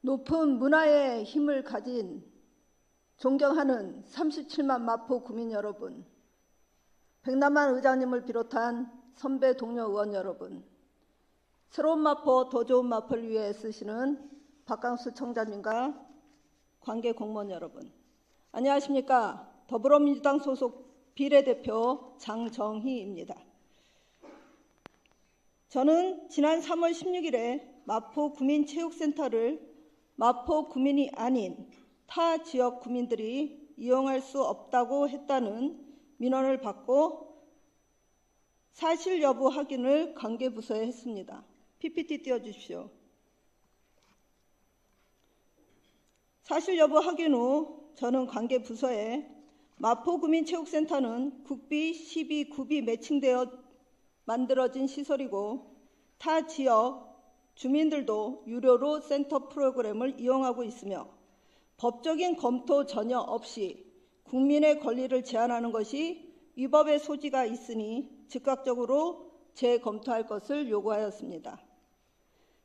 높은 문화의 힘을 가진 존경하는 37만 마포 구민 여러분, 백남환 의장님을 비롯한 선배 동료 의원 여러분, 새로운 마포 더 좋은 마포를 위해 애쓰시는 박강수 청장님과 관계 공무원 여러분, 안녕하십니까. 더불어민주당 소속 비례대표 장정희입니다. 저는 지난 3월 16일에 마포 구민체육센터를 마포 구민이 아닌 타 지역 구민들이 이용할 수 없다고 했다는 민원을 받고 사실 여부 확인을 관계부서에 했습니다. PPT 띄워주십시오. 사실 여부 확인 후 저는 관계부서에 마포구민체육센터는 국비 12구비 매칭되어 만들어진 시설이고 타 지역 주민들도 유료로 센터 프로그램을 이용하고 있으며 법적인 검토 전혀 없이 국민의 권리를 제한하는 것이 위법의 소지가 있으니 즉각적으로 재검토할 것을 요구하였습니다.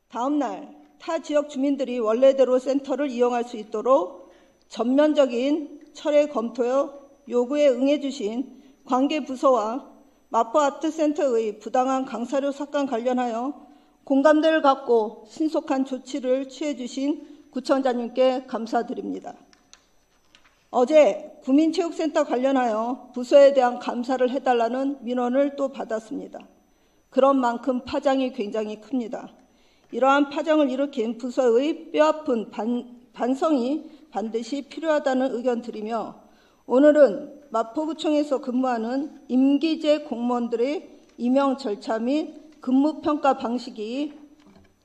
다음 날 타 지역 주민들이 원래대로 센터를 이용할 수 있도록 전면적인 철회 검토 요구에 응해주신 관계부서와 마포아트센터의 부당한 강사료 삭감 관련하여 공감대를 갖고 신속한 조치를 취해주신 구청장님께 감사드립니다. 어제 구민체육센터 관련하여 부서에 대한 감사를 해달라는 민원을 또 받았습니다. 그런 만큼 파장이 굉장히 큽니다. 이러한 파장을 일으킨 부서의 뼈아픈 반성이 반드시 필요하다는 의견 드리며 오늘은 마포구청에서 근무하는 임기제 공무원들의 임용 절차 및 근무평가 방식이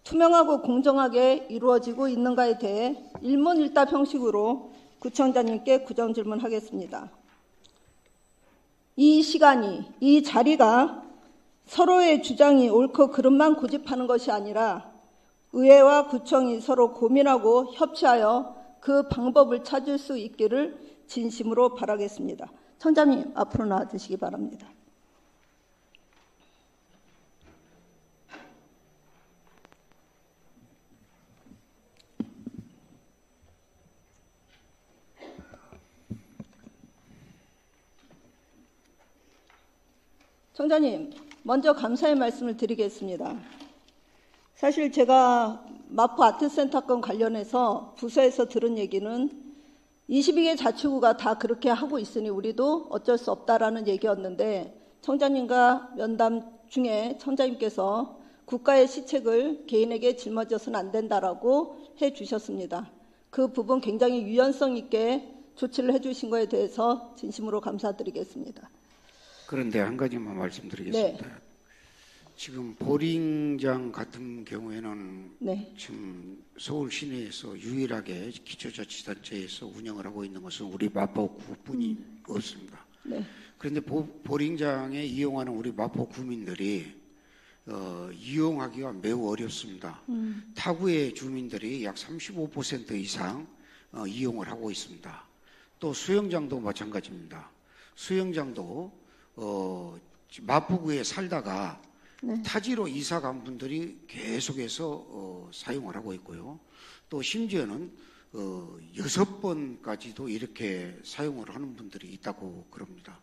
투명하고 공정하게 이루어지고 있는가에 대해 일문일답 형식으로 구청장님께 구정 질문하겠습니다. 이 시간이, 이 자리가 서로의 주장이 옳고 그름만 고집하는 것이 아니라 의회와 구청이 서로 고민하고 협치하여 그 방법을 찾을 수 있기를 진심으로 바라겠습니다. 청장님 앞으로 나와주시기 바랍니다. 청장님, 먼저 감사의 말씀을 드리겠습니다. 사실 제가 마포 아트센터 건 관련해서 부서에서 들은 얘기는 22개 자치구가 다 그렇게 하고 있으니 우리도 어쩔 수 없다라는 얘기였는데 청장님과 면담 중에 청장님께서 국가의 시책을 개인에게 짊어져서는 안 된다라고 해주셨습니다. 그 부분 굉장히 유연성 있게 조치를 해주신 거에 대해서 진심으로 감사드리겠습니다. 그런데 한 가지만 말씀드리겠습니다. 네. 지금 보링장 같은 경우에는 네. 지금 서울 시내에서 유일하게 기초자치단체에서 운영을 하고 있는 것은 우리 마포구뿐이 없습니다. 네. 그런데 보링장에 이용하는 우리 마포 구민들이 이용하기가 매우 어렵습니다. 타구의 주민들이 약 35% 이상 이용을 하고 있습니다. 또 수영장도 마찬가지입니다. 수영장도 마포구에 살다가 네. 타지로 이사 간 분들이 계속해서 사용을 하고 있고요. 또 심지어는 6번까지도 이렇게 사용을 하는 분들이 있다고 그럽니다.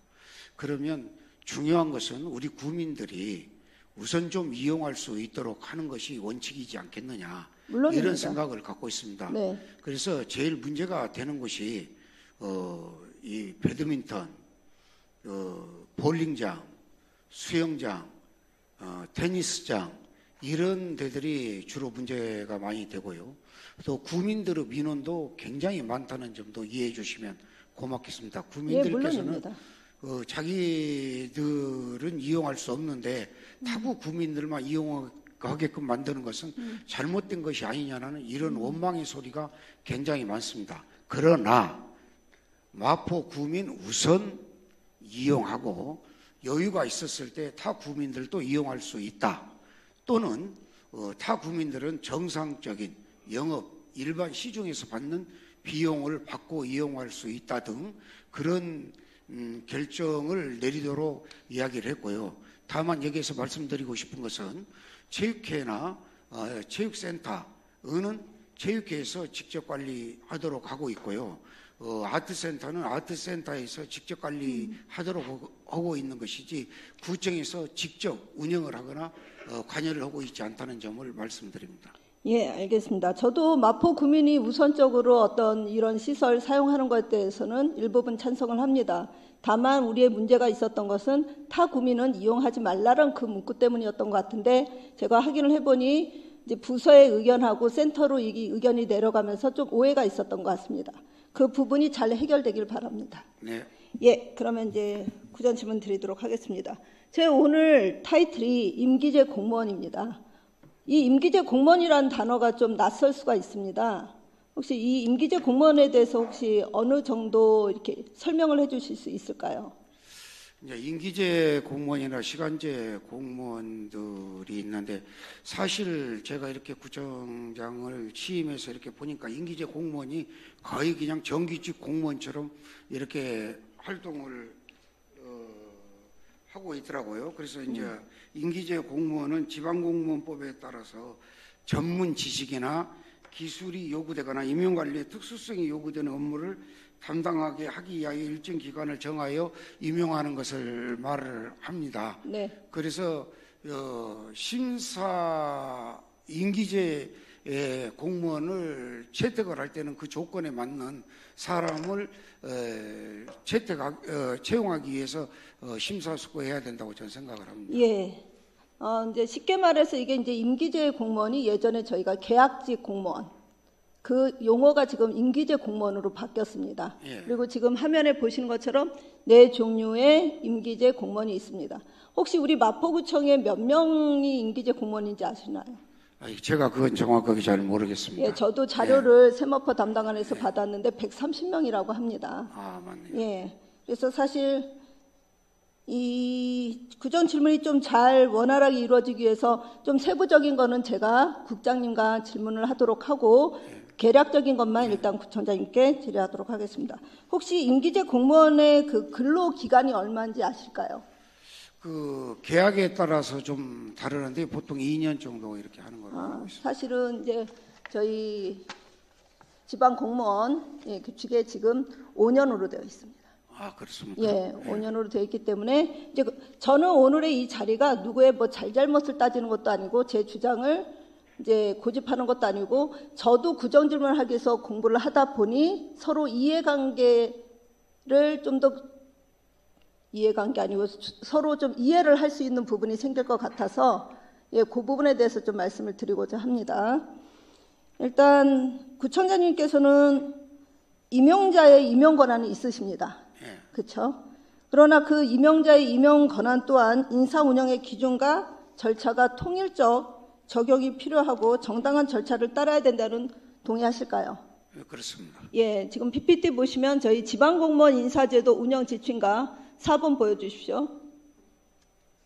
그러면 중요한 것은 우리 구민들이 우선 좀 이용할 수 있도록 하는 것이 원칙이지 않겠느냐 물론입니다. 이런 생각을 갖고 있습니다. 네. 그래서 제일 문제가 되는 것이 이 배드민턴, 볼링장, 수영장, 테니스장 이런 데들이 주로 문제가 많이 되고요. 또 구민들의 민원도 굉장히 많다는 점도 이해해 주시면 고맙겠습니다. 구민들께서는 자기들은 이용할 수 없는데 타구 구민들만 이용하게끔 만드는 것은 잘못된 것이 아니냐는 이런 원망의 소리가 굉장히 많습니다. 그러나 마포 구민 우선 이용하고 여유가 있었을 때 타 구민들도 이용할 수 있다. 또는 타 구민들은 정상적인 영업, 일반 시중에서 받는 비용을 받고 이용할 수 있다 등 그런 결정을 내리도록 이야기를 했고요. 다만 여기에서 말씀드리고 싶은 것은 체육회나 체육센터는 체육회에서 직접 관리하도록 하고 있고요. 아트센터는 아트센터에서 직접 관리하도록 하고 있는 것이지 구청에서 직접 운영을 하거나 관여를 하고 있지 않다는 점을 말씀드립니다. 예, 알겠습니다. 저도 마포 구민이 우선적으로 어떤 이런 시설 사용하는 것에 대해서는 일부분 찬성을 합니다. 다만 우리의 문제가 있었던 것은 타 구민은 이용하지 말라는 그 문구 때문이었던 것 같은데 제가 확인을 해보니 이제 부서의 의견하고 센터로 이 의견이 내려가면서 좀 오해가 있었던 것 같습니다. 그 부분이 잘 해결되길 바랍니다. 네. 예, 그러면 이제 구전 질문 드리도록 하겠습니다. 제 오늘 타이틀이 임기제 공무원입니다. 이 임기제 공무원이라는 단어가 좀 낯설 수가 있습니다. 혹시 이 임기제 공무원에 대해서 혹시 어느 정도 이렇게 설명을 해주실 수 있을까요? 이제 임기제 공무원이나 시간제 공무원들이 있는데 사실 제가 이렇게 구청장을 취임해서 이렇게 보니까 임기제 공무원이 거의 그냥 정규직 공무원처럼 이렇게 활동을 하고 있더라고요. 그래서 이제 임기제 공무원은 지방공무원법에 따라서 전문 지식이나 기술이 요구되거나 임용관리의 특수성이 요구되는 업무를 담당하게 하기 위하여 일정 기간을 정하여 임용하는 것을 말을 합니다. 네. 그래서 심사 임기제 공무원을 채택을 할 때는 그 조건에 맞는 사람을 채용하기 위해서 심사숙고해야 된다고 저는 생각을 합니다. 예. 이제 쉽게 말해서 이게 이제 임기제 공무원이 예전에 저희가 계약직 공무원 그 용어가 지금 임기제 공무원으로 바뀌었습니다. 예. 그리고 지금 화면에 보시는 것처럼 네 종류의 임기제 공무원이 있습니다. 혹시 우리 마포구청에 몇 명이 임기제 공무원인지 아시나요? 제가 그건 정확하게 잘 모르겠습니다. 예, 저도 자료를 세마포 담당관에서 받았는데 130명이라고 합니다. 아, 맞네요. 예. 그래서 사실 이 구전 질문이 좀 잘 원활하게 이루어지기 위해서 좀 세부적인 거는 제가 국장님과 질문을 하도록 하고 개략적인 것만 일단 구청장님께 질의하도록 하겠습니다. 혹시 임기제 공무원의 그 근로 기간이 얼마인지 아실까요? 그 계약에 따라서 좀 다르는데 보통 2년 정도 이렇게 하는 걸로 알고 있습니다. 사실은 이제 저희 지방 공무원 규칙에 지금 5년으로 되어 있습니다. 아, 그렇습니까? 예, 5년으로 되어 있기 때문에 이제 저는 오늘의 이 자리가 누구의 뭐 잘잘못을 따지는 것도 아니고 제 주장을 이제 고집하는 것도 아니고 저도 구정 질문을 하기 위해서 공부를 하다 보니 서로 이해관계를 좀 더 이해관계 아니고 서로 좀 이해를 할 수 있는 부분이 생길 것 같아서 예, 그 부분에 대해서 좀 말씀을 드리고자 합니다. 일단 구청장님께서는 임용자의 임용 권한이 있으십니다. 예. 그렇죠? 그러나 그 임용자의 임용 권한 또한 인사 운영의 기준과 절차가 통일적 적용이 필요하고 정당한 절차를 따라야 된다는 동의하실까요? 예, 그렇습니다. 예, 지금 PPT 보시면 저희 지방공무원 인사제도 운영 지침과 4번 보여주십시오.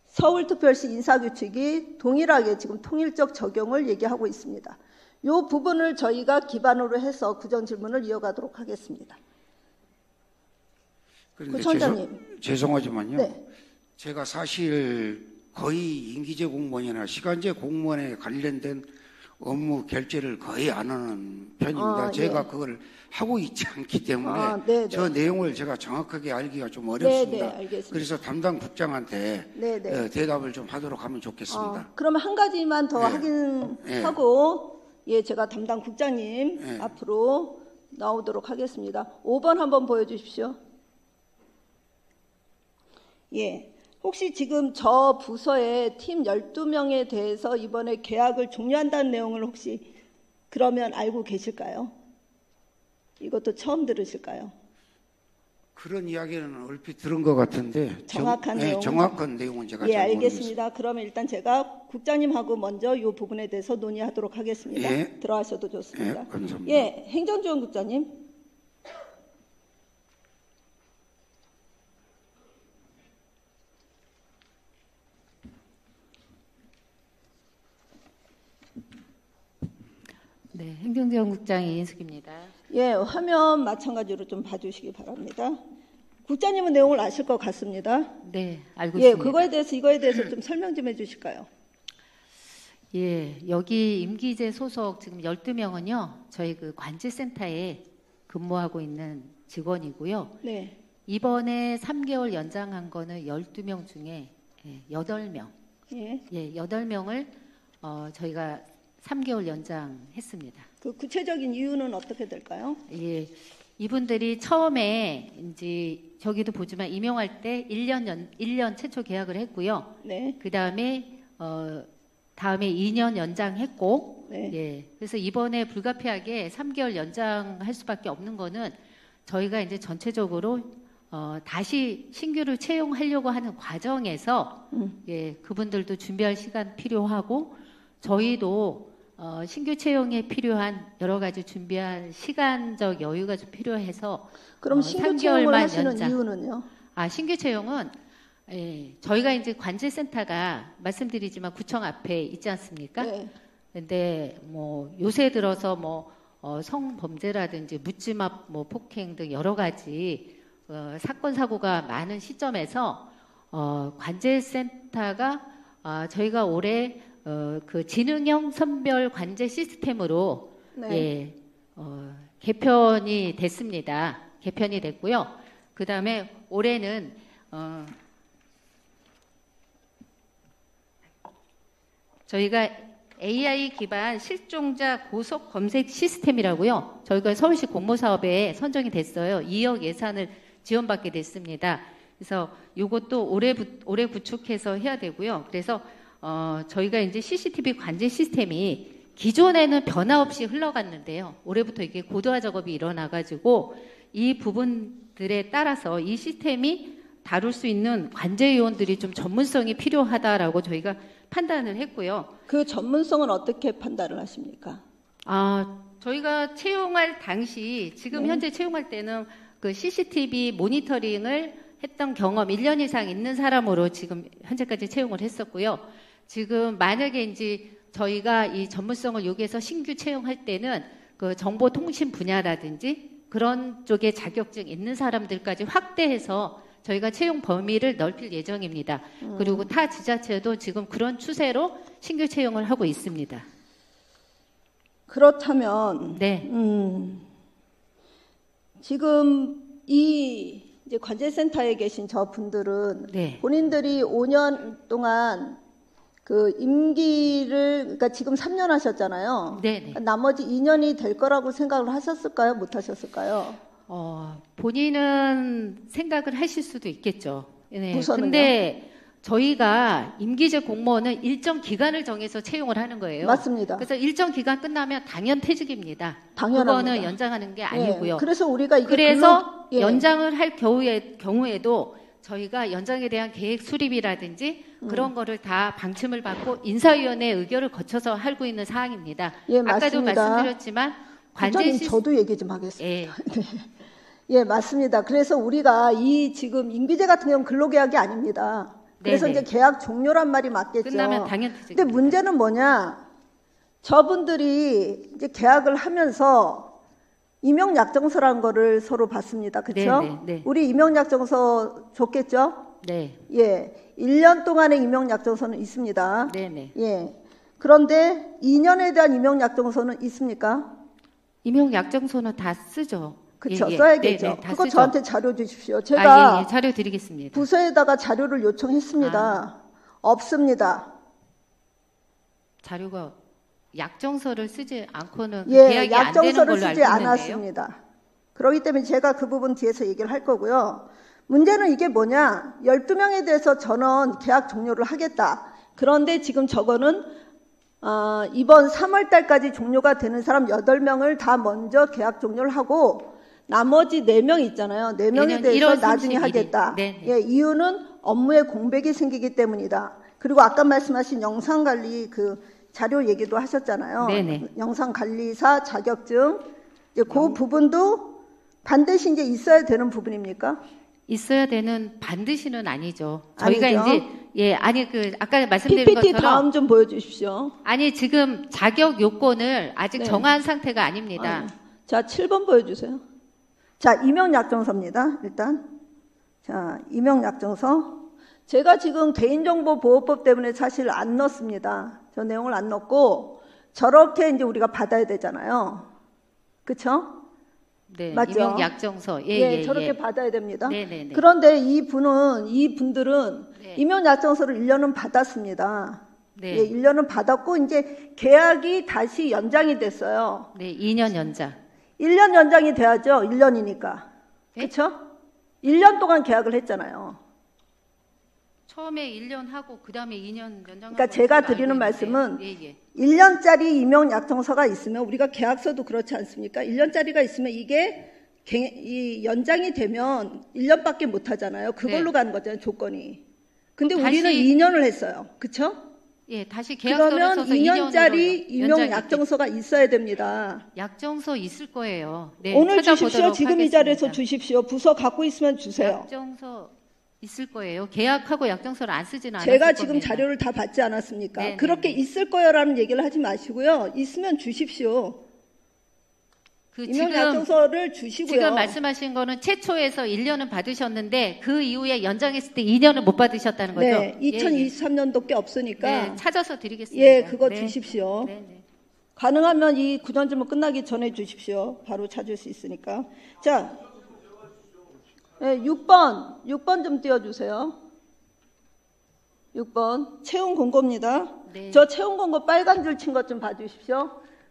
서울특별시 인사규칙이 동일하게 지금 통일적 적용을 얘기하고 있습니다. 이 부분을 저희가 기반으로 해서 구정 질문을 이어가도록 하겠습니다. 구청장님. 죄송하지만요. 네. 제가 사실 거의 임기제 공무원이나 시간제 공무원에 관련된 업무 결제를 거의 안 하는 편입니다. 제가 그걸 하고 있지 않기 때문에 저 내용을 제가 정확하게 알기가 좀 어렵습니다. 알겠습니다. 그래서 담당 국장한테 대답을 좀 하도록 하면 좋겠습니다. 그러면 한 가지만 더 확인하고 제가 담당 국장님 앞으로 나오도록 하겠습니다. 5번 한번 보여주십시오. 예. 혹시 지금 저 부서의 팀 12명에 대해서 이번에 계약을 종료한다는 내용을 혹시 그러면 알고 계실까요? 이것도 처음 들으실까요? 그런 이야기는 얼핏 들은 것 같은데 정확한 내용 정확한 내용은 제가 잘 알겠습니다. 그러면 일단 제가 국장님하고 먼저 이 부분에 대해서 논의하도록 하겠습니다. 들어가셔도 좋습니다. 감사합니다. 행정지원국장님. 네, 행정지원국장 이인숙입니다. 화면 마찬가지로 좀 봐주시기 바랍니다. 국장님은 내용을 아실 것 같습니다. 네, 알고 있습니다. 이거에 대해서 좀 설명 좀 해주실까요? 예, 여기 임기제 소속 지금 12명은요, 저희 그 관제센터에 근무하고 있는 직원이고요. 네. 이번에 3개월 연장한 거는 12명 중에 8명. 예. 예, 8명을 저희가 3개월 연장했습니다. 그 구체적인 이유는 어떻게 될까요? 예, 이분들이 처음에 이제 저기도 보지만 임용할 때 1년 최초 계약을 했고요. 네. 그 다음에 다음에 2년 연장했고, 네. 예, 그래서 이번에 불가피하게 3개월 연장할 수밖에 없는 거는 저희가 이제 전체적으로 다시 신규를 채용하려고 하는 과정에서 예, 그분들도 준비할 시간 필요하고 저희도 신규 채용에 필요한 여러 가지 준비할 시간적 여유가 좀 필요해서 그럼 신규 3개월만 채용을 하시는 연장. 이유는요? 신규 채용은 예, 저희가 이제 관제센터가 말씀드리지만 구청 앞에 있지 않습니까? 네. 근데 뭐 요새 들어서 뭐 성범죄라든지 묻지마 뭐 폭행 등 여러 가지 사건 사고가 많은 시점에서 관제센터가 저희가 올해 그 지능형 선별 관제 시스템으로 네. 예, 개편이 됐습니다. 개편이 됐고요. 그 다음에 올해는 저희가 AI 기반 실종자 고속 검색 시스템이라고요. 저희가 서울시 공모사업에 선정이 됐어요. 2억 예산을 지원받게 됐습니다. 그래서 이것도 올해 구축해서 해야 되고요. 그래서 저희가 이제 CCTV 관제 시스템이 기존에는 변화 없이 흘러갔는데요. 올해부터 이게 고도화 작업이 일어나가지고 이 부분들에 따라서 이 시스템이 다룰 수 있는 관제 요원들이 좀 전문성이 필요하다라고 저희가 판단을 했고요. 그 전문성은 어떻게 판단을 하십니까? 저희가 채용할 당시 지금 네. 현재 채용할 때는 그 CCTV 모니터링을 했던 경험 1년 이상 있는 사람으로 지금 현재까지 채용을 했었고요. 지금 만약에 이제 저희가 이 전문성을 요구해서 신규 채용할 때는 그 정보통신 분야라든지 그런 쪽에 자격증 있는 사람들까지 확대해서 저희가 채용 범위를 넓힐 예정입니다. 그리고 타 지자체도 지금 그런 추세로 신규 채용을 하고 있습니다. 그렇다면 네. 지금 이 이제 관제센터에 계신 저 분들은 네. 본인들이 5년 동안 그 임기를 그러니까 지금 3년 하셨잖아요. 네네. 나머지 2년이 될 거라고 생각을 하셨을까요? 못 하셨을까요? 본인은 생각을 하실 수도 있겠죠. 네. 우선은요? 근데 저희가 임기제 공무원은 일정 기간을 정해서 채용을 하는 거예요. 맞습니다. 그래서 일정 기간 끝나면 당연 퇴직입니다. 당연합니다. 그거는 연장하는 게 아니고요. 예, 그래서 우리가 이게 그래서 예. 연장을 할 경우에도 저희가 연장에 대한 계획 수립이라든지 그런 거를 다 방침을 받고 인사위원회 의결을 거쳐서 하고 있는 사항입니다. 예, 아까도 맞습니다. 말씀드렸지만 관제 부장님 시스템 저도 얘기 좀 하겠습니다. 예, 예, 맞습니다. 그래서 우리가 이 지금 임기제 같은 경우는 근로계약이 아닙니다. 그래서 네네. 이제 계약 종료란 말이 맞겠죠. 끝나면 당연 퇴직. 근데 문제는 뭐냐? 저분들이 이제 계약을 하면서 임용약정서라는 거를 서로 받습니다. 그렇죠? 네, 네, 네. 우리 임용약정서 줬겠죠? 네, 예. 1년 동안의 임용약정서는 있습니다. 네네. 예. 그런데 2년에 대한 임용약정서는 있습니까? 임용 약정서는 다 쓰죠. 그렇죠. 예, 예. 써야겠죠. 네, 네, 다 그거 쓰죠. 저한테 자료 주십시오. 제가 예, 예. 자료 드리겠습니다. 부서에다가 자료를 요청했습니다. 없습니다. 자료가 약정서를 쓰지 않고는 그 예, 계약이 안 되는 약정서를 걸로 쓰지 알고 있는데요. 않았습니다. 그렇기 때문에 제가 그 부분 뒤에서 얘기를 할 거고요. 문제는 이게 뭐냐? 12명에 대해서 저는 계약 종료를 하겠다. 그런데 지금 저거는 이번 3월 달까지 종료가 되는 사람 8명을 다 먼저 계약 종료를 하고 나머지 4명 있잖아요. 4명에 내년 대해서 1월 나중에 31일. 하겠다. 네, 네. 예, 이유는 업무에 공백이 생기기 때문이다. 그리고 아까 말씀하신 영상관리 그 자료 얘기도 하셨잖아요. 네네. 영상관리사 자격증. 이제 그 부분도 반드시 이제 있어야 되는 부분입니까? 있어야 되는 반드시는 아니죠. 저희가 아니죠. 이제 그 아까 말씀드린 PPT 것처럼 다음 좀 보여주십시오. 아니 지금 자격 요건을 아직 네. 정한 상태가 아닙니다. 자, 7번 보여주세요. 자, 임용약정서입니다. 일단. 자, 임용약정서. 제가 지금 개인정보보호법 때문에 사실 안 넣습니다. 저 내용을 안 넣고 저렇게 이제 우리가 받아야 되잖아요. 그렇죠? 네, 맞죠? 임용 약정서. 저렇게 받아야 됩니다. 네네네. 그런데 이분들은 네. 임용 약정서를 1년은 받았습니다. 네. 예, 1년은 받았고 이제 계약이 다시 연장이 됐어요. 네, 2년 연장. 1년 연장이 돼야죠. 1년이니까. 네? 그렇죠? 1년 동안 계약을 했잖아요. 처음에 1년 하고 그다음에 2년 연장. 그러니까 제가 드리는 말씀은 예. 1년짜리 임용 약정서가 있으면 우리가 계약서도 그렇지 않습니까? 1년짜리가 있으면 이게 이 연장이 되면 1년밖에 못 하잖아요. 그걸로 네. 가는 거잖아요, 조건이. 근데 다시- 우리는 2년을 했어요. 그렇죠? 예, 다시 계약서를 그러면 써서 2년짜리 2년으로 임용 연장이 약정서가 있어야 됩니다. 약정서 있을 거예요. 네, 오늘 찾아보도록 주십시오. 지금 이 자리에서 하겠습니다. 주십시오. 부서 갖고 있으면 주세요. 약정서 있을 거예요. 계약하고 약정서를 안 쓰지는 않았을 제가 지금 겁니다. 자료를 다 받지 않았습니까? 네, 그렇게 네, 네. 있을 거요라는 얘기를 하지 마시고요. 있으면 주십시오. 그 임용 약정서를 주시고요. 지금 말씀하신 거는 최초에서 1년은 받으셨는데 그 이후에 연장했을 때 2년을 못 받으셨다는 거죠? 네, 2023년도께 없으니까 네, 찾아서 드리겠습니다. 예, 그거 네. 주십시오. 네, 네. 가능하면 이 구전 질문 끝나기 전에 주십시오. 바로 찾을 수 있으니까. 자, 네, 6번 좀 띄워주세요. 6번 채용 공고입니다. 네. 저 채용 공고 빨간 줄 친 것 좀 봐주십시오.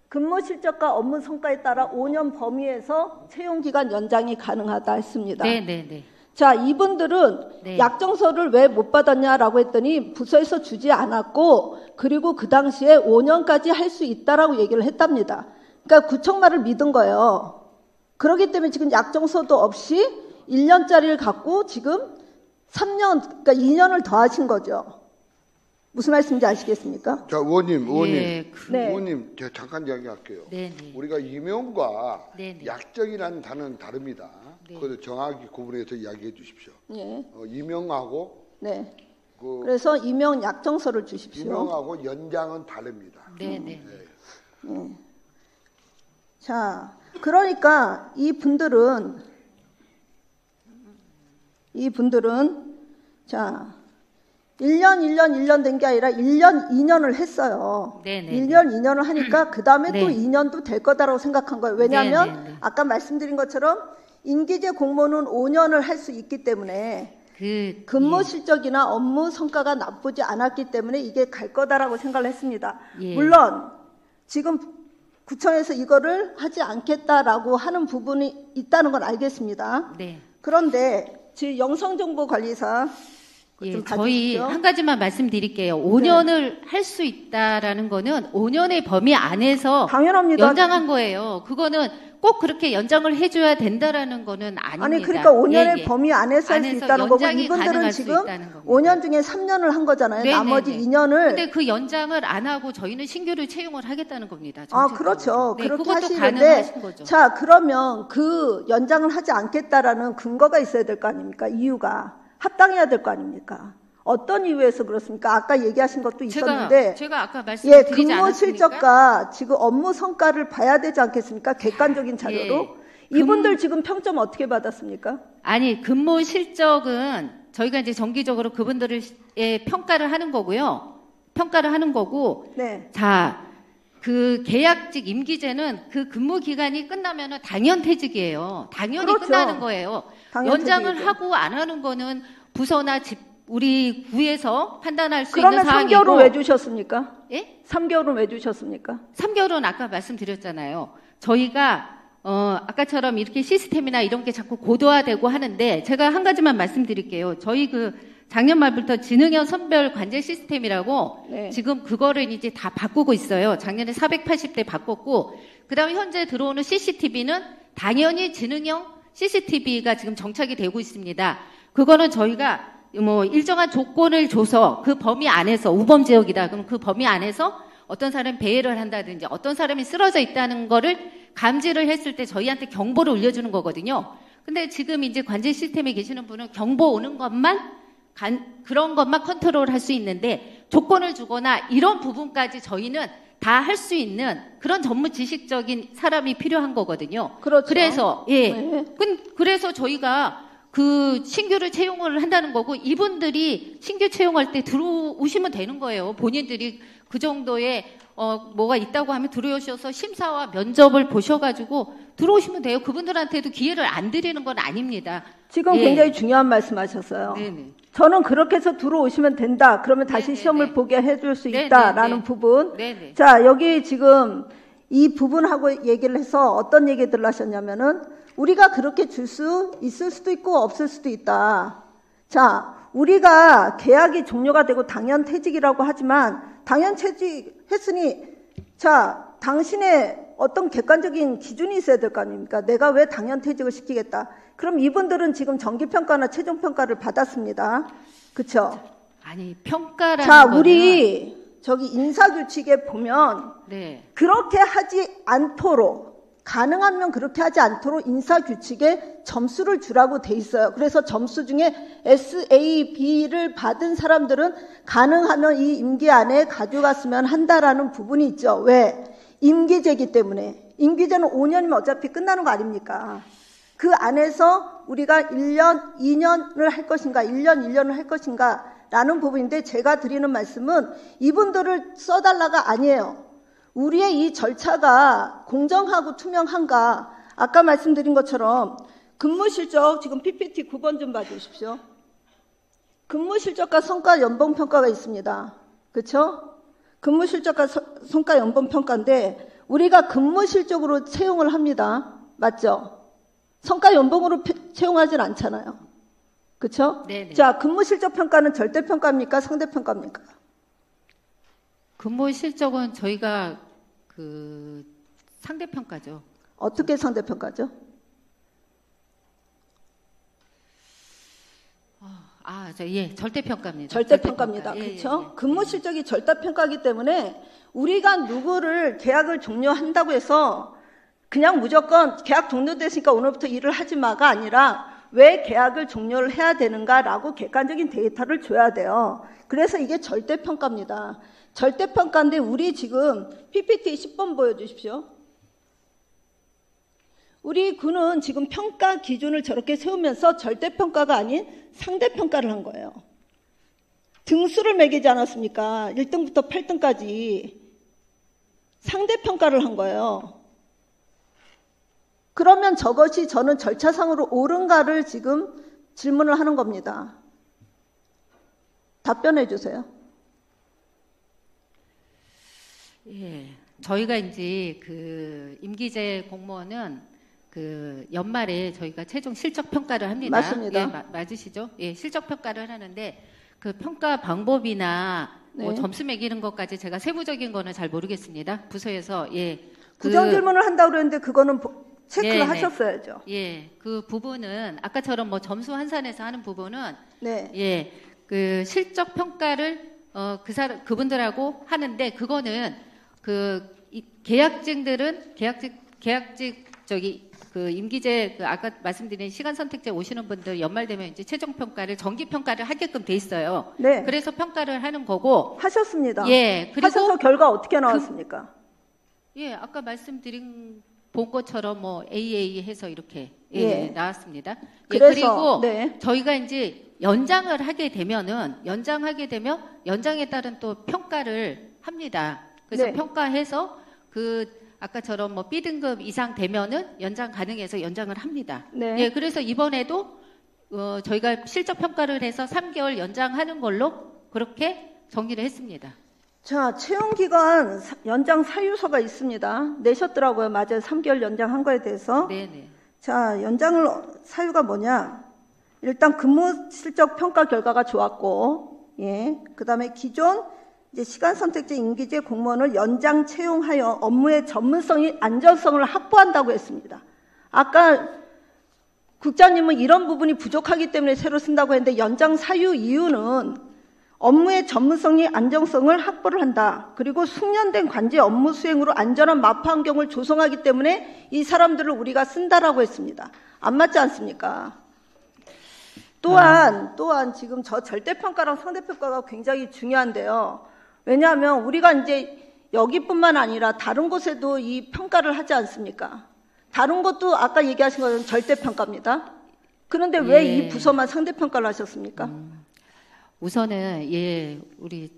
근무 실적과 업무 성과에 따라 5년 범위에서 채용 기간 연장이 가능하다 했습니다. 네, 네, 네. 자, 이분들은 네. 약정서를 왜 못 받았냐라고 했더니 부서에서 주지 않았고 그리고 그 당시에 5년까지 할 수 있다라고 얘기를 했답니다. 그러니까 구청 말을 믿은 거예요. 그렇기 때문에 지금 약정서도 없이 1년짜리를 갖고 지금 3년, 그러니까 2년을 더 하신 거죠. 무슨 말씀인지 아시겠습니까? 자, 의원님, 예, 네. 의원님, 제가 잠깐 이야기할게요. 네, 네. 우리가 임용과 네, 네. 약정이라는 단어는 다릅니다. 네. 그걸 정확히 구분해서 이야기해 주십시오. 예. 임용하고 네. 그 그래서 임용 약정서를 주십시오. 임용하고 연장은 다릅니다. 네, 네. 자, 그러니까 이 분들은 자, 1년 된 게 아니라 1년, 2년을 했어요. 네네. 1년, 2년을 하니까 그 다음에 네. 또 2년도 될 거다라고 생각한 거예요. 왜냐하면 네네네. 아까 말씀드린 것처럼 임기제 공무원은 5년을 할 수 있기 때문에 근무 실적이나 업무 성과가 나쁘지 않았기 때문에 이게 갈 거다라고 생각을 했습니다. 예. 물론 지금 구청에서 이거를 하지 않겠다라고 하는 부분이 있다는 건 알겠습니다. 네. 그런데 지 영성정보관리사 예, 좀 저희 봐주십시오. 한 가지만 말씀드릴게요. 5년을 할 수 있다라는 거는 5년의 범위 안에서 당연합니다. 연장한 거예요. 그거는 꼭 그렇게 연장을 해줘야 된다라는 거는 아닙니다. 아니 그러니까 5년의 예, 예. 범위 안에서 할 수 안에서 있다는 거고 연장이 이분들은 가능할 수 지금 있다는 겁니다. 5년 중에 3년을 한 거잖아요. 네네네. 나머지 2년을 근데 그 연장을 안 하고 저희는 신규를 채용을 하겠다는 겁니다. 아, 정책적으로. 그렇죠. 네, 그렇게 그것도 하시는데, 가능하신 거죠. 자, 그러면 그 연장을 하지 않겠다라는 근거가 있어야 될 거 아닙니까? 이유가. 합당해야 될 거 아닙니까? 어떤 이유에서 그렇습니까? 아까 얘기하신 것도 있었는데, 제가 아까 예, 말씀드리지 근무 않았습니까? 실적과 지금 업무 성과를 봐야 되지 않겠습니까? 객관적인 자료로. 예. 이분들 지금 평점 어떻게 받았습니까? 아니, 근무 실적은 저희가 이제 정기적으로 그분들의 평가를 하는 거고요. 평가를 하는 거고, 네. 자, 그 계약직 임기제는 그 근무 기간이 끝나면은 당연퇴직이에요. 당연히 그렇죠. 끝나는 거예요. 당연퇴직이죠. 연장을 하고 안 하는 거는 부서나 우리 구에서 판단할 수 그러면 있는 사항이고. 3개월은 왜 주셨습니까? 예? 3개월은 왜 주셨습니까? 3개월은 아까 말씀드렸잖아요. 저희가 아까처럼 이렇게 시스템이나 이런 게 자꾸 고도화되고 하는데 제가 한 가지만 말씀드릴게요. 저희 그 작년 말부터 지능형 선별 관제 시스템이라고 네. 지금 그거를 이제 다 바꾸고 있어요. 작년에 480대 바꿨고 그다음에 현재 들어오는 CCTV는 당연히 지능형 CCTV가 지금 정착이 되고 있습니다. 그거는 저희가 뭐 일정한 조건을 줘서 그 범위 안에서 우범 지역이다. 그럼 그 범위 안에서 어떤 사람이 배회를 한다든지 어떤 사람이 쓰러져 있다는 거를 감지를 했을 때 저희한테 경보를 울려주는 거거든요. 근데 지금 이제 관제 시스템에 계시는 분은 경보 오는 것만 그런 것만 컨트롤 할 수 있는데 조건을 주거나 이런 부분까지 저희는 다 할 수 있는 그런 전문 지식적인 사람이 필요한 거거든요. 그렇죠. 그래서 예. 네. 그래서 저희가 그 신규를 채용을 한다는 거고 이분들이 신규 채용할 때 들어오시면 되는 거예요. 본인들이 그 정도의 뭐가 있다고 하면 들어오셔서 심사와 면접을 보셔가지고 들어오시면 돼요. 그분들한테도 기회를 안 드리는 건 아닙니다. 지금 예. 굉장히 중요한 말씀하셨어요. 네네. 저는 그렇게 해서 들어오시면 된다. 그러면 다시 네네네. 시험을 보게 해줄 수 네네네. 있다라는 부분. 네네. 자, 여기 지금 이 부분하고 얘기를 해서 어떤 얘기들을 하셨냐면은 우리가 그렇게 줄 수 있을 수도 있고 없을 수도 있다. 자, 우리가 계약이 종료가 되고 당연퇴직이라고 하지만 당연퇴직했으니 자, 당신의 어떤 객관적인 기준이 있어야 될 거 아닙니까? 내가 왜 당연퇴직을 시키겠다. 그럼 이분들은 지금 정기평가나 최종평가를 받았습니다. 그쵸? 아니, 평가라는 자, 거는 우리 저기 인사규칙에 보면 네. 그렇게 하지 않도록 가능하면 그렇게 하지 않도록 인사규칙에 점수를 주라고 돼 있어요. 그래서 점수 중에 SA, B를 받은 사람들은 가능하면 이 임기 안에 가져갔으면 한다라는 부분이 있죠. 왜? 임기제이기 때문에. 임기제는 5년이면 어차피 끝나는 거 아닙니까? 그 안에서 우리가 1년, 2년을 할 것인가, 1년, 1년을 할 것인가 라는 부분인데 제가 드리는 말씀은 이분들을 써달라가 아니에요. 우리의 이 절차가 공정하고 투명한가. 아까 말씀드린 것처럼 근무실적 지금 PPT 9번 좀 봐주십시오. 근무실적과 성과 연봉평가가 있습니다. 그렇죠? 근무실적과 성과 연봉평가인데 우리가 근무실적으로 채용을 합니다. 맞죠? 성과 연봉으로 채용하진 않잖아요. 그렇죠? 네네. 자, 근무실적 평가는 절대평가입니까? 상대평가입니까? 근무 실적은 저희가 그 상대평가죠. 어떻게 상대평가죠? 예, 절대평가입니다. 절대평가입니다. 예, 그렇죠? 예, 예. 근무실적이 절대평가이기 때문에 우리가 누구를 계약을 종료한다고 해서 그냥 무조건 계약 종료됐으니까 오늘부터 일을 하지 마가 아니라 왜 계약을 종료를 해야 되는가라고 객관적인 데이터를 줘야 돼요. 그래서 이게 절대평가입니다. 절대평가인데 우리 지금 PPT 10번 보여주십시오. 우리 군은 지금 평가 기준을 저렇게 세우면서 절대평가가 아닌 상대평가를 한 거예요. 등수를 매기지 않았습니까? 1등부터 8등까지 상대평가를 한 거예요. 그러면 저것이 저는 절차상으로 옳은가를 지금 질문을 하는 겁니다. 답변해 주세요. 예, 저희가 이제 그 임기제 공무원은 그 연말에 저희가 최종 실적 평가를 합니다. 맞습니다. 예, 맞으시죠? 예, 실적 평가를 하는데 그 평가 방법이나 뭐 네. 점수 매기는 것까지 제가 세부적인 거는 잘 모르겠습니다. 부서에서 구정 질문을 한다고 그랬는데 그거는 체크를 네, 네. 하셨어야죠. 예, 그 부분은 아까처럼 뭐 점수 환산해서 하는 부분은 네. 예, 그 실적 평가를 그분들하고 하는데 그거는 계약직들은 계약직 저기 그 임기제 그 아까 말씀드린 시간 선택제 오시는 분들 연말 되면 이제 최종 평가를 정기 평가를 하게끔 돼 있어요. 네. 그래서 평가를 하는 거고. 하셨습니다. 예, 그리고 하셔서 결과 어떻게 나왔습니까? 예, 아까 말씀드린 본 것처럼 뭐 AA 해서 이렇게 예. 나왔습니다. 예, 그래서, 그리고 네. 저희가 이제 연장을 하게 되면은 연장에 따른 또 평가를 합니다. 그래서 네. 평가해서 아까처럼 뭐 B등급 이상 되면은 연장 가능해서 연장을 합니다. 네. 예, 그래서 이번에도 저희가 실적 평가를 해서 3개월 연장하는 걸로 그렇게 정리를 했습니다. 자, 채용기간 연장 사유서가 있습니다. 내셨더라고요. 맞아요. 3개월 연장한 거에 대해서. 네네. 자, 사유가 뭐냐? 일단 근무 실적 평가 결과가 좋았고, 예. 그 다음에 기존 이제 시간 선택제 임기제 공무원을 연장 채용하여 업무의 전문성이 안전성을 확보한다고 했습니다. 아까 국장님은 이런 부분이 부족하기 때문에 새로 쓴다고 했는데 연장 사유 이유는 업무의 전문성이 안정성을 확보를 한다. 그리고 숙련된 관제 업무 수행으로 안전한 마포 환경을 조성하기 때문에 이 사람들을 우리가 쓴다라고 했습니다. 안 맞지 않습니까? 또한 지금 저 절대평가랑 상대평가가 굉장히 중요한데요. 왜냐하면 우리가 이제 여기뿐만 아니라 다른 곳에도 이 평가를 하지 않습니까? 다른 것도 아까 얘기하신 것은 절대평가입니다. 그런데 왜 이 부서만 상대평가를 하셨습니까? 우선은 우리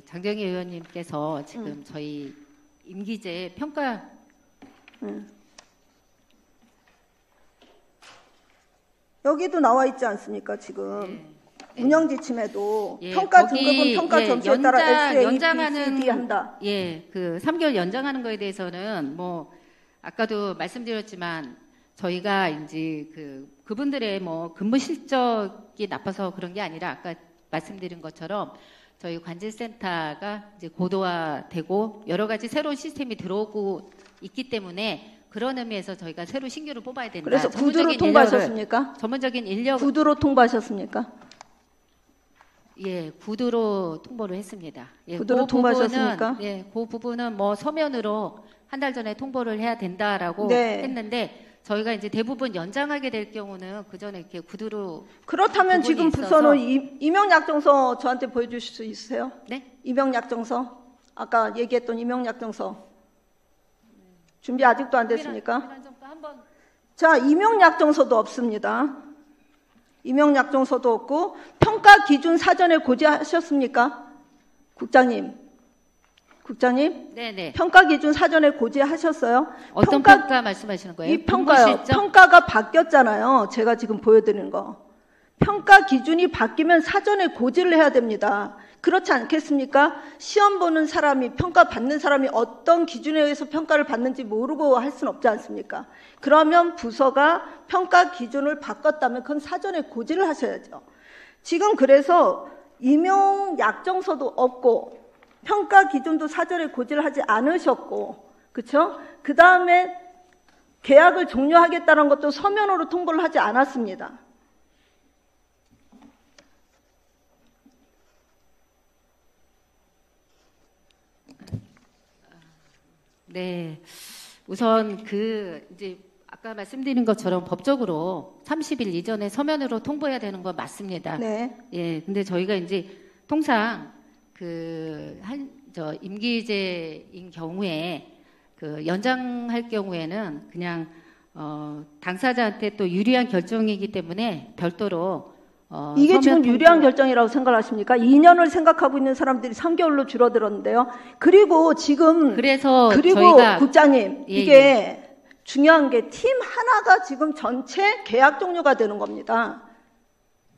장정희 의원님께서 지금 저희 임기제 평가 여기도 나와 있지 않습니까, 지금. 운영 지침에도 예, 평가 거기, 등급은 평가 점수에 따라 X, A, B, 연장하는 C, D 한다. 그 3개월 연장하는 거에 대해서는 뭐 아까도 말씀드렸지만 저희가 이제 그분들의 뭐 근무 실적이 나빠서 그런 게 아니라 아까 말씀드린 것처럼 저희 관제센터가 이제 고도화되고 여러 가지 새로운 시스템이 들어오고 있기 때문에 그런 의미에서 저희가 새로 신규를 뽑아야 된다. 그래서 구두로 통과하셨습니까? 전문적인 인력 구두로 통과하셨습니까? 예, 구두로 통보를 했습니다. 예, 구두로 통보하셨습니까? 그 부분은 뭐 서면으로 한 달 전에 통보를 해야 된다라고 네. 했는데 저희가 이제 대부분 연장하게 될 경우는 그 전에 이렇게 구두로 그렇다면 부분이 지금 있어서. 부서는 임용약정서 저한테 보여주실 수 있으세요? 네? 임용약정서? 아까 얘기했던 임용약정서. 준비 아직도 안 됐습니까? 한번 자, 임용약정서도 없습니다. 임용약정서도 없고 평가 기준 사전에 고지하셨습니까? 국장님. 네네. 평가 기준 사전에 고지하셨어요? 어떤 평가 말씀하시는 거예요? 이 평가요. 근무 실적? 평가가 바뀌었잖아요. 제가 지금 보여드리는 거. 평가 기준이 바뀌면 사전에 고지를 해야 됩니다. 그렇지 않겠습니까? 시험 보는 사람이, 평가 받는 사람이 어떤 기준에 의해서 평가를 받는지 모르고 할 수는 없지 않습니까? 그러면 부서가 평가 기준을 바꿨다면 그건 사전에 고지를 하셔야죠. 지금 그래서 임용 약정서도 없고 평가 기준도 사전에 고지를 하지 않으셨고, 그렇죠? 그 다음에 계약을 종료하겠다는 것도 서면으로 통보를 하지 않았습니다. 네. 우선 이제 아까 말씀드린 것처럼 법적으로 30일 이전에 서면으로 통보해야 되는 건 맞습니다. 네. 예. 근데 저희가 이제 통상 임기제인 경우에 연장할 경우에는 그냥 당사자한테 또 유리한 결정이기 때문에 별도로 이게 지금 서면 유리한 통보- 결정이라고 생각하십니까? 2년을 생각하고 있는 사람들이 3개월로 줄어들었는데요. 그리고 지금 그래서 그리고 저희가 국장님, 예, 이게 중요한 게 팀 하나가 지금 전체 계약 종료가 되는 겁니다.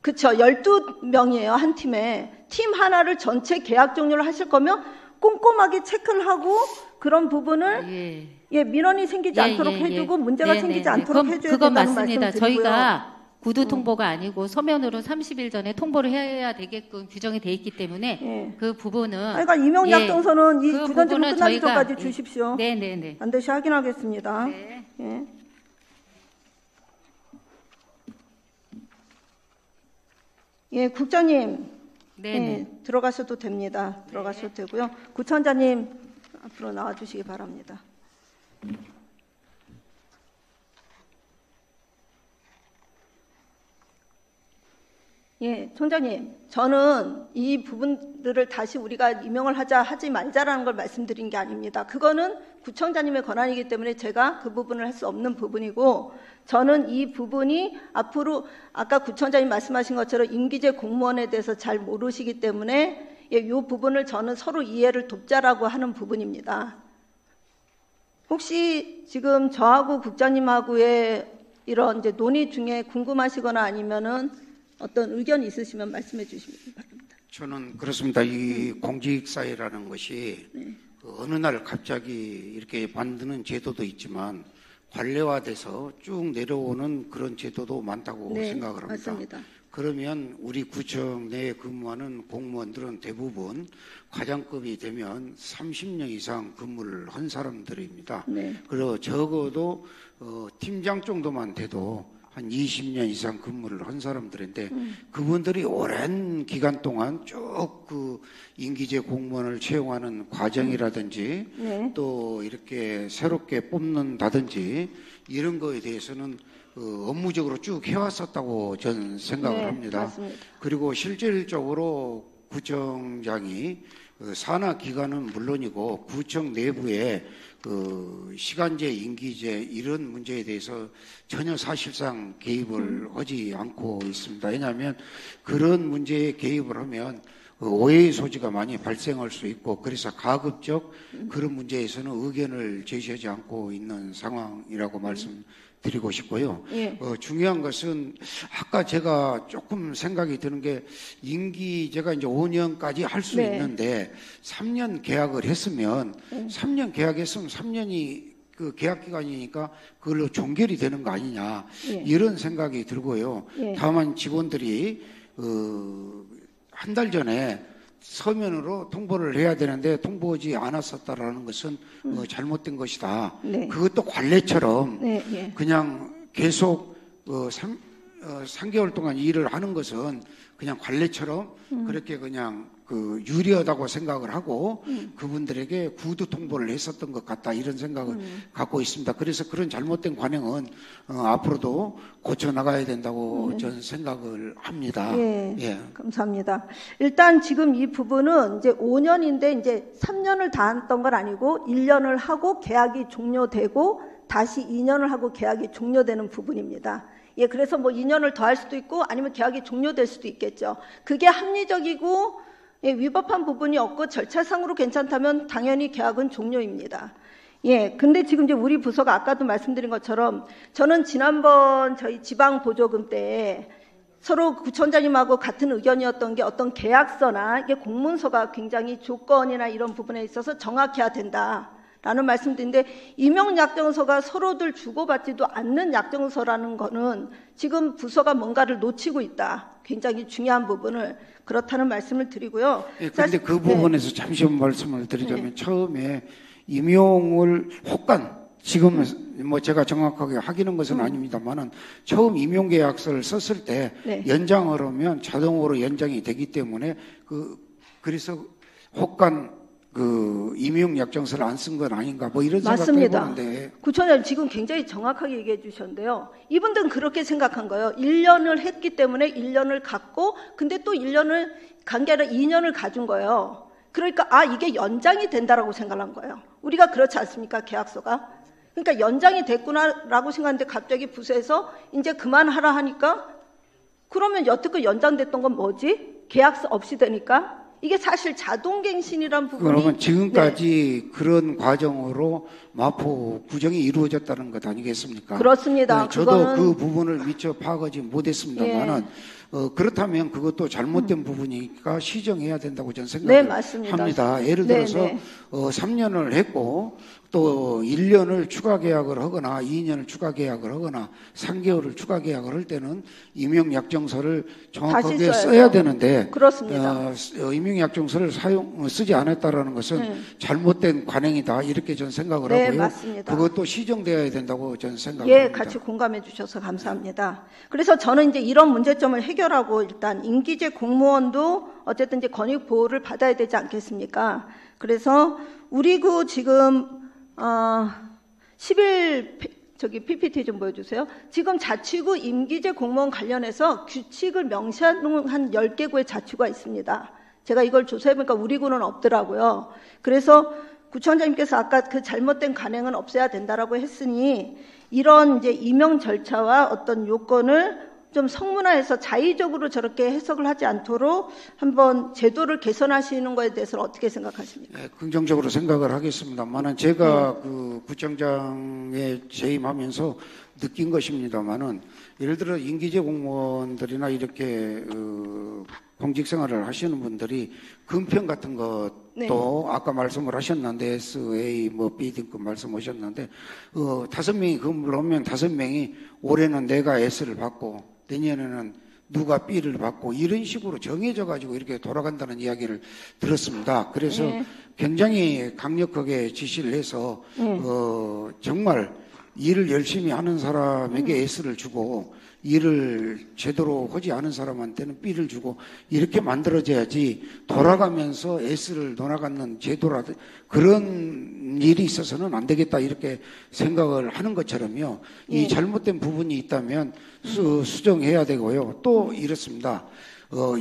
그렇죠. 12명이에요. 한 팀에. 팀 하나를 전체 계약 종료를 하실 거면 꼼꼼하게 체크를 하고 그런 부분을 민원이 생기지 않도록 해주고 문제가 생기지 않도록 해줘야 그건 된다는 맞습니다. 말씀드리고요. 저희가 구두 통보가 아니고 서면으로 30일 전에 통보를 해야 되게끔 규정이 돼 있기 때문에 예. 그 부분은 그러니까 임용약정서는 이 그 구전 질문 부분은 끝나기 저희가- 전까지 주십시오. 네네네. 반드시 확인하겠습니다. 네. 예. 예, 국장님. 네네. 예, 들어가셔도 됩니다. 들어가셔도 되고요. 구청장님 앞으로 나와주시기 바랍니다. 예, 총장님, 저는 이 부분들을 다시 우리가 임명을 하지 말자라는 걸 말씀드린 게 아닙니다. 그거는 구청장님의 권한이기 때문에 제가 그 부분을 할 수 없는 부분이고, 저는 이 부분이 앞으로 아까 구청장님 말씀하신 것처럼 임기제 공무원에 대해서 잘 모르시기 때문에 이 부분을 저는 서로 이해를 돕자라고 하는 부분입니다. 혹시 지금 저하고 국장님하고의 이런 이제 논의 중에 궁금하시거나 아니면은 어떤 의견이 있으시면 말씀해 주시기 바랍니다. 저는 그렇습니다. 이 공직사회라는 것이 어느 날 갑자기 이렇게 만드는 제도도 있지만 관례화돼서 쭉 내려오는 그런 제도도 많다고 생각을 합니다. 맞습니다. 그러면 우리 구청 내에 근무하는 공무원들은 대부분 과장급이 되면 30년 이상 근무를 한 사람들입니다. 네. 그리고 적어도 팀장 정도만 돼도 한 20년 이상 근무를 한 사람들인데 그분들이 오랜 기간 동안 쭉 그 임기제 공무원을 채용하는 과정이라든지 네. 또 이렇게 새롭게 뽑는다든지 이런 거에 대해서는 업무적으로 쭉 해왔었다고 저는 생각을 네, 합니다. 맞습니다. 그리고 실질적으로 구청장이 산하 기관은 물론이고 구청 내부에 그 시간제, 임기제 이런 문제에 대해서 전혀 사실상 개입을 하지 않고 있습니다. 왜냐하면 그런 문제에 개입을 하면 오해의 소지가 많이 발생할 수 있고 그래서 가급적 그런 문제에서는 의견을 제시하지 않고 있는 상황이라고 말씀드리고 싶고요. 예. 중요한 것은 아까 제가 조금 생각이 드는 게 임기제가 이제 5년까지 할 수 네. 있는데 3년 계약을 했으면 3년 계약했으면 3년이 그 계약 기간이니까 그걸로 종결이 되는 거 아니냐 예. 이런 생각이 들고요. 예. 다만 직원들이 한 달 전에 서면으로 통보를 해야 되는데 통보하지 않았었다라는 것은 잘못된 것이다. 네. 그것도 관례처럼 네, 예. 그냥 계속 3개월 동안 일을 하는 것은 그냥 관례처럼 그렇게 그냥 그 유리하다고 생각을 하고 그분들에게 구두 통보를 했었던 것 같다 이런 생각을 갖고 있습니다. 그래서 그런 잘못된 관행은 앞으로도 고쳐 나가야 된다고 저는 생각을 합니다. 예, 예. 감사합니다. 일단 지금 이 부분은 이제 5년인데 이제 3년을 다 했던 건 아니고 1년을 하고 계약이 종료되고 다시 2년을 하고 계약이 종료되는 부분입니다. 예, 그래서 뭐 2년을 더 할 수도 있고 아니면 계약이 종료될 수도 있겠죠. 그게 합리적이고 예, 위법한 부분이 없고 절차상으로 괜찮다면 당연히 계약은 종료입니다. 예, 근데 지금 이제 우리 부서가 아까도 말씀드린 것처럼 저는 지난번 저희 지방 보조금 때 서로 구청장님하고 같은 의견이었던 게 어떤 계약서나 이게 공문서가 굉장히 조건이나 이런 부분에 있어서 정확해야 된다라는 말씀드린데 임용약정서가 서로들 주고받지도 않는 약정서라는 거는 지금 부서가 뭔가를 놓치고 있다. 굉장히 중요한 부분을 그렇다는 말씀을 드리고요. 예, 그런데 그 부분에서 잠시 말씀을 드리자면 처음에 임용을 혹간 지금 뭐 제가 정확하게 확인한 것은 아닙니다만은 처음 임용계약서를 썼을 때 네. 연장을 하면 자동으로 연장이 되기 때문에 그래서 혹간 그 임용약정서를 안 쓴 건 아닌가 뭐 이런 생각도 맞습니다. 해보는데 구청장님 지금 굉장히 정확하게 얘기해 주셨는데요. 이분들은 그렇게 생각한 거예요. 1년을 했기 때문에 1년을 갖고 근데 또 1년을 간 게 아니라 2년을 가준 거예요. 그러니까 이게 연장이 된다라고 생각한 거예요. 우리가 그렇지 않습니까? 계약서가. 그러니까 연장이 됐구나라고 생각했는데 갑자기 부서에서 이제 그만하라 하니까 그러면 여태껏 연장됐던 건 뭐지? 계약서 없이 되니까 이게 사실 자동갱신이란 부분이 그러면 지금까지 그런 과정으로 마포 구정이 이루어졌다는 것 아니겠습니까? 그렇습니다. 네, 저도 그거는 그 부분을 미처 파악하지 못했습니다만은 그렇다면 그것도 잘못된 부분이니까 시정해야 된다고 저는 네, 맞습니다. 생각합니다. 예를 네, 들어서 네. 3년을 했고 또 1년을 추가 계약을 하거나 2년을 추가 계약을 하거나 3개월을 추가 계약을 할 때는 임용약정서를 정확하게 다시 써야 되는데 그렇습니다. 임용약정서를 쓰지 않았다라는 것은 잘못된 관행이다 이렇게 저는 생각을 네, 하고요. 맞습니다. 그것도 시정되어야 된다고 저는 생각합니다. 예, 같이 공감해 주셔서 감사합니다. 그래서 저는 이제 이런 문제점을 해결하고 일단 임기제 공무원도 어쨌든 이제 권익 보호를 받아야 되지 않겠습니까? 그래서 우리 구 지금 10일 PPT 좀 보여주세요. 지금 자치구 임기제 공무원 관련해서 규칙을 명시한 한 10개 구의 자치구가 있습니다. 제가 이걸 조사해보니까 우리 구는 없더라고요. 그래서 구청장님께서 아까 그 잘못된 관행은 없애야 된다라고 했으니 이런 이제 임용 절차와 어떤 요건을 좀 성문화해서 자의적으로 저렇게 해석을 하지 않도록 한번 제도를 개선하시는 거에 대해서는 어떻게 생각하십니까? 네, 긍정적으로 생각을 하겠습니다만은 제가 그 구청장에 재임하면서 느낀 것입니다만은 예를 들어 임기제 공무원들이나 이렇게 공직 생활을 하시는 분들이 금평 같은 것도 아까 말씀을 하셨는데 SA 뭐 B 등급 말씀하셨는데 5명이 근무를 하면 5명이 올해는 내가 S를 받고 내년에는 누가 B를 받고 이런 식으로 정해져 가지고 이렇게 돌아간다는 이야기를 들었습니다. 그래서 굉장히 강력하게 지시를 해서 정말 일을 열심히 하는 사람에게 S를 주고 일을 제대로 하지 않은 사람한테는 B를 주고 이렇게 만들어져야지 돌아가면서 S를 돌아가는 제도라든지 그런 일이 있어서는 안 되겠다 이렇게 생각을 하는 것처럼요. 이 잘못된 부분이 있다면 수정해야 되고요. 또 이렇습니다.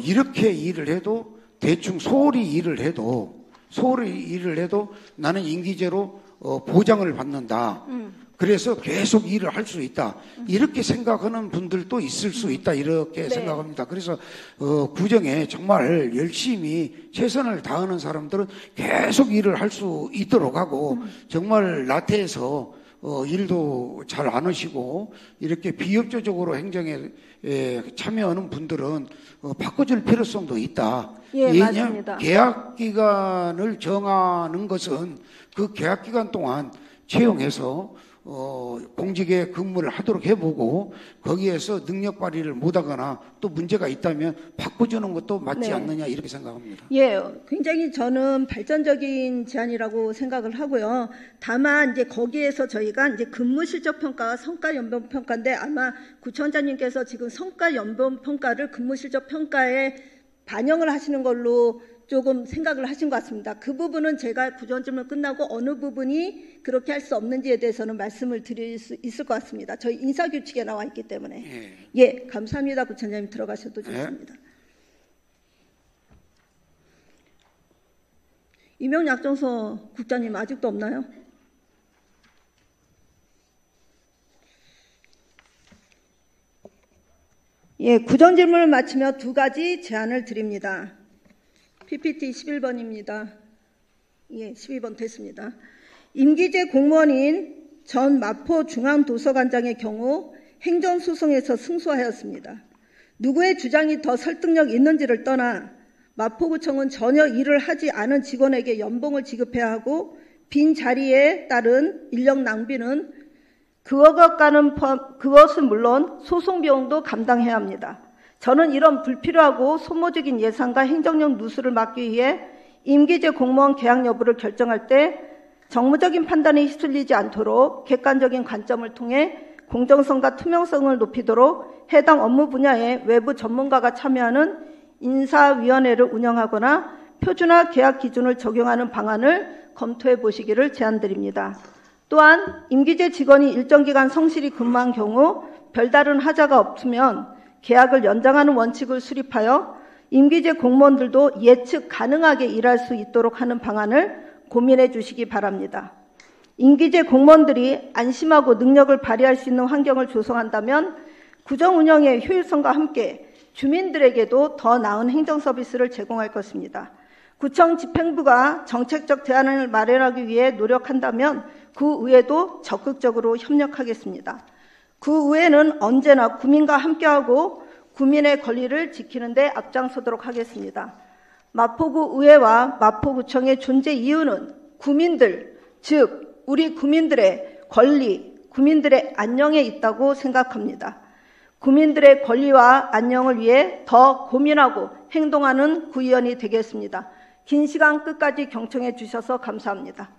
이렇게 일을 해도 대충 소홀히 일을 해도 서울에 일을 해도 나는 임기제로 보장을 받는다. 그래서 계속 일을 할 수 있다. 이렇게 생각하는 분들도 있을 수 있다. 이렇게 네. 생각합니다. 그래서 구정에 정말 열심히 최선을 다하는 사람들은 계속 일을 할 수 있도록 하고 정말 나태해서 일도 잘 안 하시고 이렇게 비협조적으로 행정에 참여하는 분들은 바꿔줄 필요성도 있다. 예, 왜냐하면 맞습니다. 계약 기간을 정하는 것은 그 계약 기간 동안 채용해서 공직에 근무를 하도록 해보고 거기에서 능력 발휘를 못하거나 또 문제가 있다면 바꿔주는 것도 맞지 네. 않느냐 이렇게 생각합니다. 예, 굉장히 저는 발전적인 제안이라고 생각을 하고요. 다만 이제 거기에서 저희가 이제 근무 실적 평가와 성과 연봉 평가인데 아마 구청장님께서 지금 성과 연봉 평가를 근무 실적 평가에 반영을 하시는 걸로 조금 생각을 하신 것 같습니다. 그 부분은 제가 구전질문 끝나고 어느 부분이 그렇게 할 수 없는지에 대해서는 말씀을 드릴 수 있을 것 같습니다. 저희 인사규칙에 나와 있기 때문에. 예, 감사합니다. 구청장님 들어가셔도 좋습니다. 임명약정서 국장님 아직도 없나요? 예, 구전질문을 마치며 두 가지 제안을 드립니다. PPT 11번입니다. 예, 12번 됐습니다. 임기제 공무원인 전 마포중앙도서관장의 경우 행정소송에서 승소하였습니다. 누구의 주장이 더 설득력 있는지를 떠나 마포구청은 전혀 일을 하지 않은 직원에게 연봉을 지급해야 하고 빈 자리에 따른 인력 낭비는 그것은 물론 소송 비용도 감당해야 합니다. 저는 이런 불필요하고 소모적인 예산과 행정력 누수를 막기 위해 임기제 공무원 계약 여부를 결정할 때 정무적인 판단에 휩쓸리지 않도록 객관적인 관점을 통해 공정성과 투명성을 높이도록 해당 업무 분야에 외부 전문가가 참여하는 인사위원회를 운영하거나 표준화 계약 기준을 적용하는 방안을 검토해 보시기를 제안드립니다. 또한 임기제 직원이 일정 기간 성실히 근무한 경우 별다른 하자가 없으면 계약을 연장하는 원칙을 수립하여 임기제 공무원들도 예측 가능하게 일할 수 있도록 하는 방안을 고민해 주시기 바랍니다. 임기제 공무원들이 안심하고 능력을 발휘할 수 있는 환경을 조성한다면 구정 운영의 효율성과 함께 주민들에게도 더 나은 행정 서비스를 제공할 것입니다. 구청 집행부가 정책적 대안을 마련하기 위해 노력한다면 구의회도 적극적으로 협력하겠습니다. 구의회는 언제나 국민과 함께하고 국민의 권리를 지키는 데 앞장서도록 하겠습니다. 마포구 의회와 마포구청의 존재 이유는 국민들, 즉 우리 국민들의 권리, 국민들의 안녕에 있다고 생각합니다. 국민들의 권리와 안녕을 위해 더 고민하고 행동하는 구의원이 되겠습니다. 긴 시간 끝까지 경청해 주셔서 감사합니다.